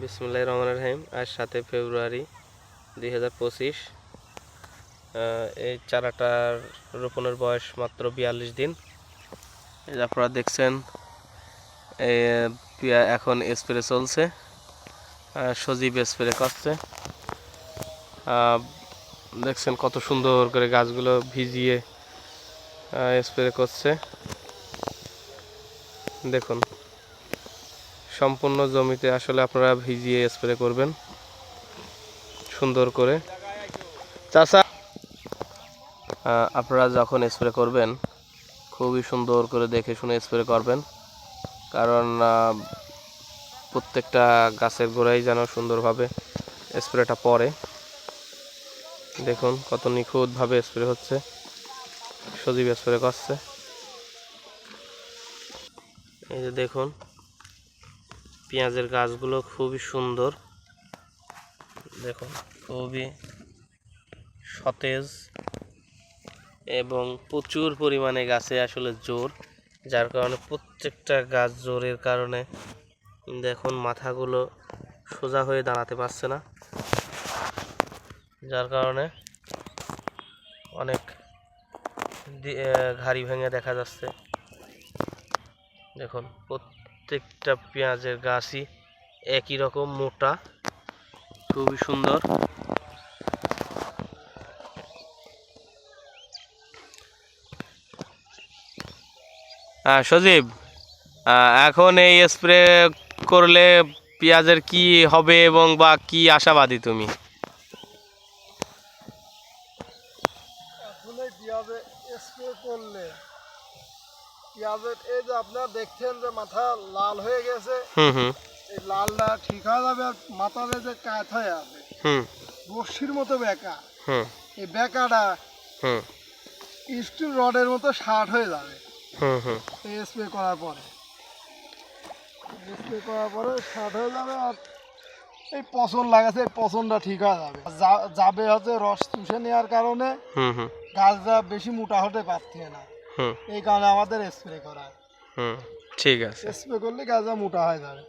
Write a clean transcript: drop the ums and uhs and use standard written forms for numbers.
বিসমিল্লাহির রহমানির রহিম। আজ 7 ফেব্রুয়ারি 2025। এই চারাটার রোপণের বয়স মাত্র 42 দিন। এই যে আপনারা দেখছেন, এখন স্প্রে চলছে, সজীব স্প্রে করছে। দেখছেন কত সুন্দর করে গাছগুলো ভিজিয়ে স্প্রে করছে। দেখুন, সম্পূর্ণ জমিতে আসলে আপনারা ভিজিয়ে স্প্রে করবেন সুন্দর করে। চাষা, আপনারা যখন স্প্রে করবেন খুবই সুন্দর করে দেখে শুনে স্প্রে করবেন, কারণ প্রত্যেকটা গাছের গোড়ায় যেন সুন্দরভাবে স্প্রেটা পড়ে। দেখুন কত নিখুঁতভাবে স্প্রে হচ্ছে, সজীব স্প্রে করছে। এই যে দেখুন, পেঁয়াজের গাছগুলো খুবই সুন্দর, দেখুন খুবই সতেজ এবং প্রচুর পরিমাণে গাছে আসলে জোর, যার কারণে প্রত্যেকটা গাছ জোরের কারণে দেখুন মাথাগুলো সোজা হয়ে দাঁড়াতে পারছে না, যার কারণে অনেক ঘাড়ি ভেঙে দেখা যাচ্ছে। দেখুন প্রত্যেকটা পেঁয়াজের গাছই একই রকম মোটা, খুবই সুন্দর। সজীব, এখন এই স্প্রে করলে পেঁয়াজের কি হবে এবং বা কি আশাবাদী তুমি? এখন এই পেঁয়াজে স্প্রে করলে পেঁয়াজের এই যে আপনারা দেখছেন যে মাথা লাল হয়ে গেছে, এই লালটা ঠিক হয়ে যাবে। আর মাথাতে যে কাঠ হয়ে আছে রশ্মির মতো বেঁকা, এই বেঁকাটা স্টিল রডের মতো শার্ট হয়ে যাবে এই স্প্রে করার পরে। স্প্রে করার পরে শার্ট হয়ে যাবে, আর এই পচন লাগাছে, এই পচনটা ঠিক হয়ে যাবে। যাবে হচ্ছে রস চুষে নেওয়ার কারণে গাছটা বেশি মোটা হতে পারছে না, এই কারণে আমাদের স্প্রে করা। ঠিক আছে, স্প্রে করলে গাছটা মোটা হয়ে যাবে।